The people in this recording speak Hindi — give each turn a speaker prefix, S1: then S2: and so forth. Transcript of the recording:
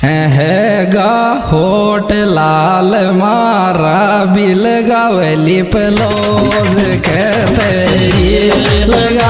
S1: हैगा होट लाल मारा बिल गावली पलोज कहते ये लगा